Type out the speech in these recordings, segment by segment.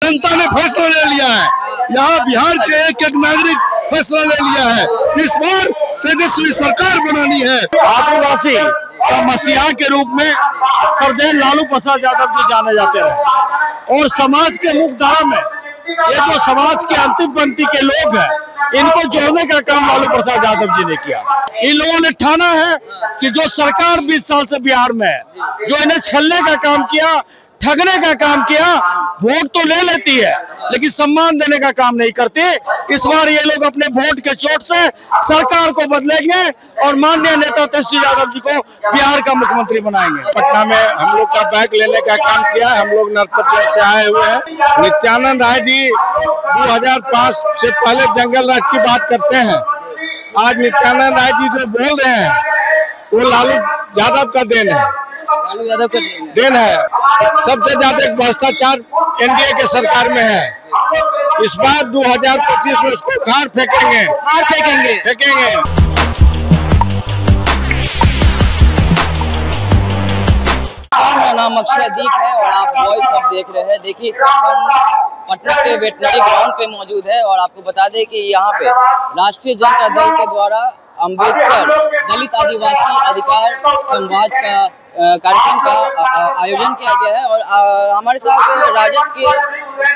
जनता ने फैसला ले लिया है। यहाँ बिहार के एक एक नागरिक फैसला ले लिया है। इस बार तेजस्वी सरकार बनानी है। आदिवासी का मसीहा के रूप में सरदेव लालू प्रसाद यादव जी जाने जाते रहे और समाज के मुख्यधारा में ये जो समाज के अंतिम पंक्ति के लोग हैं, इनको जोड़ने का काम लालू प्रसाद यादव जी ने किया। इन लोगों ने ठाना है कि जो सरकार 20 साल से बिहार में है, जो इन्हें छलने का काम किया, ठगने का काम किया, वोट तो ले लेती है लेकिन सम्मान देने का काम नहीं करती। इस बार ये लोग अपने वोट के चोट से सरकार को बदलेंगे और माननीय नेता तेजस्वी यादव जी को बिहार का मुख्यमंत्री बनाएंगे। पटना में हम लोग का बैग लेने का काम किया। हम लोग नरपतगंज से आए हुए हैं। नित्यानंद राय जी 2005 से पहले जंगल राज की बात करते हैं। आज नित्यानंद राय जी जो बोल रहे हैं वो लालू यादव का देन है। लालू यादव का देन है। सबसे ज्यादा भ्रष्टाचार एनडीए के सरकार में है। इस बार 2025 में उसको उखाड़ फेंकेंगे। मेरा नाम अक्षयदीप है और आप वॉइस अब देख रहे हैं। देखिए, इस वक्त हम पटना के वेटनरी ग्राउंड पे मौजूद है और आपको बता दें कि यहाँ पे राष्ट्रीय जनता दल के द्वारा अम्बेडकर दलित आदिवासी अधिकार संवाद का कार्यक्रम का आयोजन किया गया है और हमारे साथ राजद के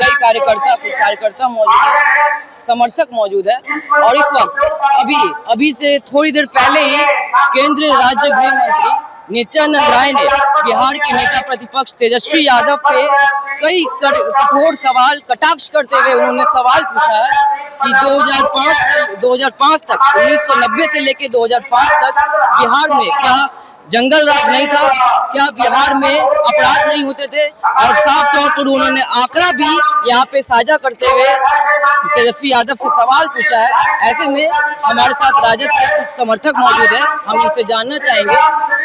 कई कुछ कार्यकर्ता मौजूद है, समर्थक मौजूद है। और इस वक्त अभी से थोड़ी देर पहले ही केंद्रीय राज्य गृह मंत्री नित्यानंद राय ने बिहार के नेता प्रतिपक्ष तेजस्वी यादव पे कई कठोर सवाल कटाक्ष करते हुए उन्होंने सवाल पूछा है कि 2005 तक 1990 से लेकर 2005 तक बिहार में क्या जंगल राज नहीं था, क्या बिहार में अपराध नहीं होते थे। और साफ तौर पर उन्होंने आंकड़ा भी यहाँ पे साझा करते हुए तेजस्वी यादव से सवाल पूछा है। ऐसे में हमारे साथ राजद के कुछ समर्थक मौजूद हैं, हम इनसे जानना चाहेंगे।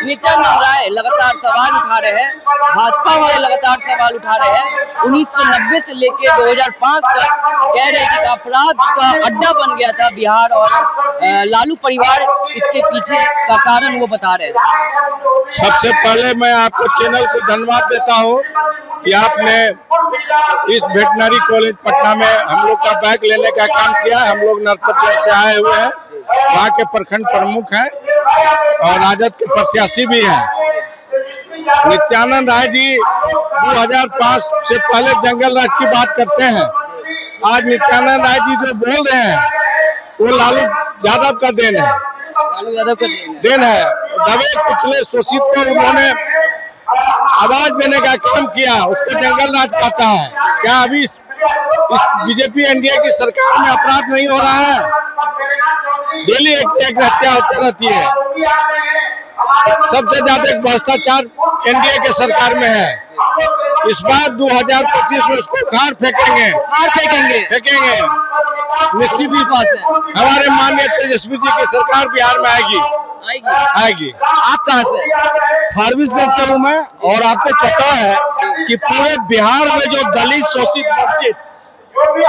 नित्यानंद राय लगातार सवाल उठा रहे हैं, भाजपा वाले लगातार सवाल उठा रहे हैं। 1990 से लेकर 2005 तक कह रहे हैं कि अपराध का अड्डा बन गया था बिहार और लालू परिवार इसके पीछे का कारण वो बता रहे हैं। सबसे पहले मैं आपको चैनल को धन्यवाद देता हूँ कि आपने इस वेटनरी कॉलेज पटना में हम लोग का बैग लेने का काम किया। हम लोग नरपतगंज से आए हुए हैं, वहाँ के प्रखंड प्रमुख हैं और राजद के प्रत्याशी भी हैं। नित्यानंद राय जी 2005 से पहले जंगल राज की बात करते हैं। आज नित्यानंद राय जी जो बोल रहे हैं वो लालू यादव का देन है। लालू यादव का देन है। दबे कुचले शोषित को उन्होंने आवाज देने का काम किया, उसको जंगल राज कहता है। क्या अभी इस बीजेपी एनडीए की सरकार में अपराध नहीं हो रहा है? डेली एक हत्या होती रहती है। सबसे ज्यादा भ्रष्टाचार एनडीए के सरकार में है। इस बार 2025 में उसको उखाड़ फेंकेंगे। निश्चित विश्वास है हमारे माननीय तेजस्वी जी की सरकार बिहार में आएगी। आप कहाँ से? फारबिसगंज से हूँ मैं। और आपको पता है कि पूरे बिहार में जो दलित, शोषित, वंचित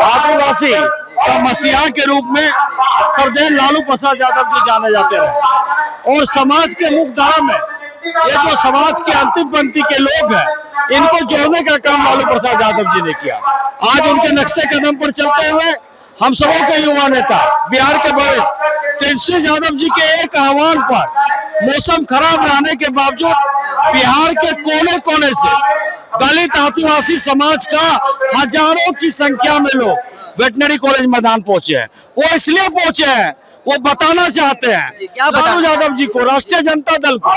आदिवासी का मसीहा के रूप में सरदेव लालू प्रसाद यादव जी जाने जाते रहे और समाज के मुख्यधारा में ये जो समाज के अंतिम पंक्ति के लोग हैं, इनको जोड़ने का काम लालू प्रसाद यादव जी ने किया। आज उनके नक्शे कदम पर चलते हुए हम सबों के युवा नेता, बिहार के भविष्य तेजस्वी यादव जी के एक आह्वान पर मौसम खराब रहने के बावजूद बिहार के कोने कोने से दलित आदिवासी समाज का हजारों की संख्या में लोग वेटनरी कॉलेज मैदान पहुंचे हैं। वो इसलिए पहुंचे हैं, वो बताना चाहते हैं लालू यादव जी को, राष्ट्रीय जनता दल को,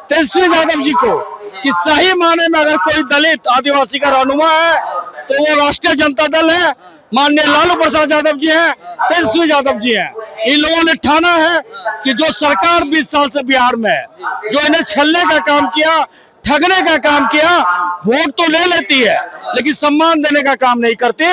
तेजस्वी यादव जी को कि सही माने में अगर कोई दलित आदिवासी का रहनुमा है तो वो राष्ट्रीय जनता दल है, माननीय लालू प्रसाद यादव जी हैं, तेजस्वी यादव जी हैं। इन लोगों ने ठाना है कि जो सरकार 20 साल से बिहार में है, जो इन्हें छलने का काम किया, ठगने का काम किया, वोट तो ले लेती है लेकिन सम्मान देने का काम नहीं करती।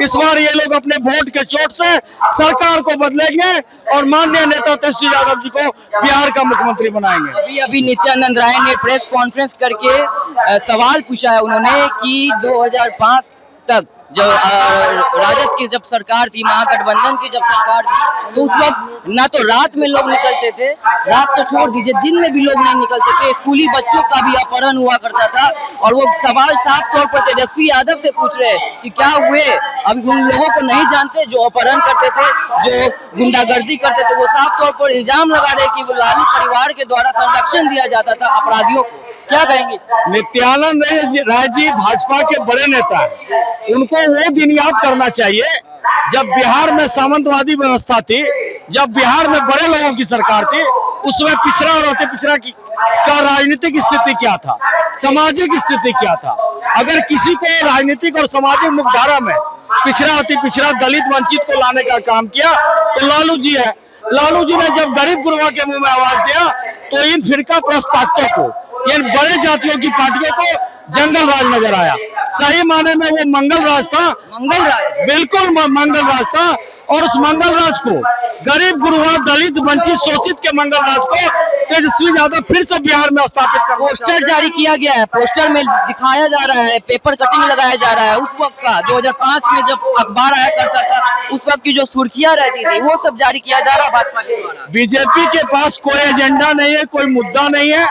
इस बार ये लोग अपने वोट के चोट से सरकार को बदलेंगे और माननीय नेता तेजस्वी यादव जी को बिहार का मुख्यमंत्री बनाएंगे। अभी नित्यानंद राय ने प्रेस कॉन्फ्रेंस करके सवाल पूछा है उन्होंने कि 2005 तक जब राजद की जब सरकार थी, महागठबंधन की जब सरकार थी, तो उस वक्त ना तो रात में लोग निकलते थे, रात तो छोड़ दीजिए दिन में भी लोग नहीं निकलते थे। स्कूली बच्चों का भी अपहरण हुआ करता था और वो सवाल साफ तौर पर तेजस्वी यादव से पूछ रहे हैं कि क्या हुए। अभी उन लोगों को नहीं जानते जो अपहरण करते थे, जो गुंडागर्दी करते थे। वो साफ तौर पर इल्जाम लगा रहे कि वो लालू परिवार के द्वारा संरक्षण दिया जाता था अपराधियों को। क्या कहेंगे? नित्यानंद राय जी भाजपा के बड़े नेता हैं, उनको वो दिन याद करना चाहिए जब बिहार में सामंतवादी व्यवस्था थी, जब बिहार में बड़े लोगों की सरकार थी, उसमें पिछड़ा और अति पिछड़ा का राजनीतिक स्थिति क्या था, सामाजिक स्थिति क्या था। अगर किसी को राजनीतिक और सामाजिक मुख्यधारा में पिछड़ा अति पिछड़ा दलित वंचित को लाने का काम किया तो लालू जी है। लालू जी ने जब गरीब गुरबा के मुंह में आवाज दिया तो इन फिरका प्रस्त ताकतों को, इन बड़े जातियों की पार्टियों को जंगल राज नजर आया। सही माने में वो मंगल राज था, मंगल राज, बिल्कुल मंगल राज था। और उस मंगल राज को, गरीब गुरबा दलित वंचित शोषित के मंगल राज को तेजस्वी यादव फिर से बिहार में स्थापित कर पोस्टर जारी किया गया है, पोस्टर में दिखाया जा रहा है, पेपर कटिंग लगाया जा रहा है। उस वक्त का 2005 में जब अखबार आया करता था, उस वक्त की जो सुर्खियां रहती थी वो सब जारी किया जा रहा है भाजपा के द्वारा। बीजेपी के पास कोई एजेंडा नहीं है, कोई मुद्दा नहीं है,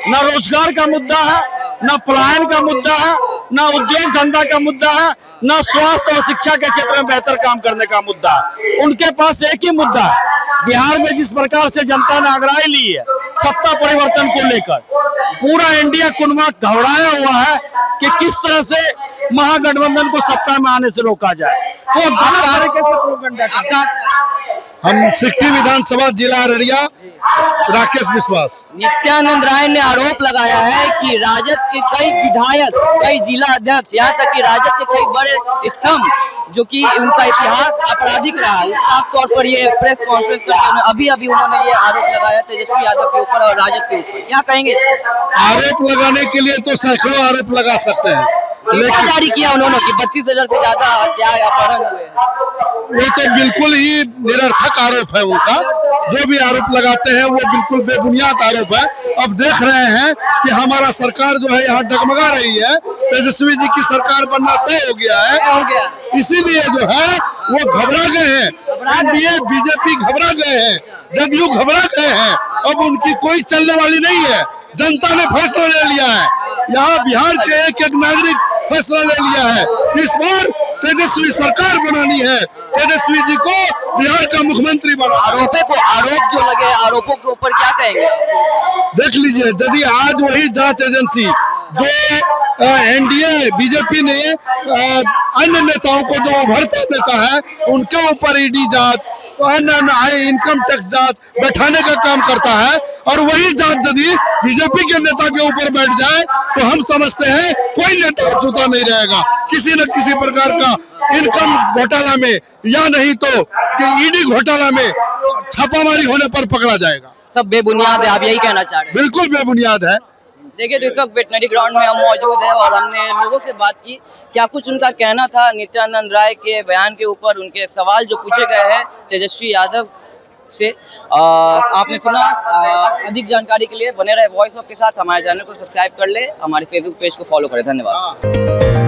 न रोजगार का मुद्दा है, न पलायन का मुद्दा है, न उद्योग धंधा का मुद्दा है, न स्वास्थ्य और शिक्षा के क्षेत्र में बेहतर काम करने का मुद्दा है। उनके पास एक ही मुद्दा है, बिहार में जिस प्रकार से जनता ने आगराई ली है सत्ता परिवर्तन को लेकर, पूरा इंडिया कुनबा घबराया हुआ है कि किस तरह से महागठबंधन को सत्ता में आने से रोका जाए। तो तरीके से प्रोपेगेंडा करते हैं। हम सिकटी विधानसभा जिला अररिया, राकेश विश्वास। नित्यानंद राय ने आरोप लगाया है कि राजद के कई विधायक, कई जिला अध्यक्ष, यहाँ तक कि राजद के कई बड़े स्तंभ, जो कि उनका इतिहास आपराधिक रहा है, साफ तौर पर ये प्रेस कॉन्फ्रेंस करके अभी उन्होंने ये आरोप लगाया तेजस्वी यादव के ऊपर और राजद के ऊपर। क्या कहेंगे? आरोप लगाने के लिए तो सैकड़ों आरोप लगा सकते हैं, लेकिन जारी किया उन्होंने कि 32,000 से ज्यादा हत्या अपहरण हुए हैं। वो तो बिल्कुल ही निरर्थक आरोप है उनका। जो भी आरोप लगाते हैं वो बिल्कुल बेबुनियाद आरोप है। अब देख रहे हैं कि हमारा सरकार जो है यहाँ डगमगा रही है, तेजस्वी जी की सरकार बनना तय हो गया है, इसीलिए जो है वो घबरा गए हैं। एनडीए बीजेपी घबरा गए हैं, जदयू घबरा गए हैं। अब उनकी कोई चलने वाली नहीं है। जनता ने फैसला ले लिया है, यहाँ बिहार के एक एक नागरिक फैसला ले लिया है। इस बार तेजस्वी सरकार बनानी है, तेजस्वी जी को बिहार का मुख्यमंत्री बनाना। आरोप जो लगे, आरोपों के ऊपर क्या कहेंगे? देख लीजिए, यदि आज वही जांच एजेंसी जो एनडीए बीजेपी ने अन्य नेताओं को, जो उभरते नेता है उनके ऊपर ईडी जांच, इनकम टैक्स जांच बैठाने का काम करता है, और वही जांच यदि बीजेपी के नेता के ऊपर बैठ जाए तो हम समझते हैं कोई नेता छूता नहीं रहेगा। किसी न किसी प्रकार का इनकम घोटाला में या नहीं तो कि ईडी घोटाला में छापामारी होने पर पकड़ा जाएगा। सब बेबुनियाद है, आप यही कहना चाह रहे हैं? बिल्कुल बेबुनियाद है। देखिए, तो इस वक्त वेटनरी ग्राउंड में हम मौजूद हैं और हमने लोगों से बात की, क्या कुछ उनका कहना था नित्यानंद राय के बयान के ऊपर, उनके सवाल जो पूछे गए हैं तेजस्वी यादव से। आपने सुना। अधिक जानकारी के लिए बने रहे वॉइस ऑफ के साथ। हमारे चैनल को सब्सक्राइब कर ले, हमारे फेसबुक पेज को फॉलो करें। धन्यवाद।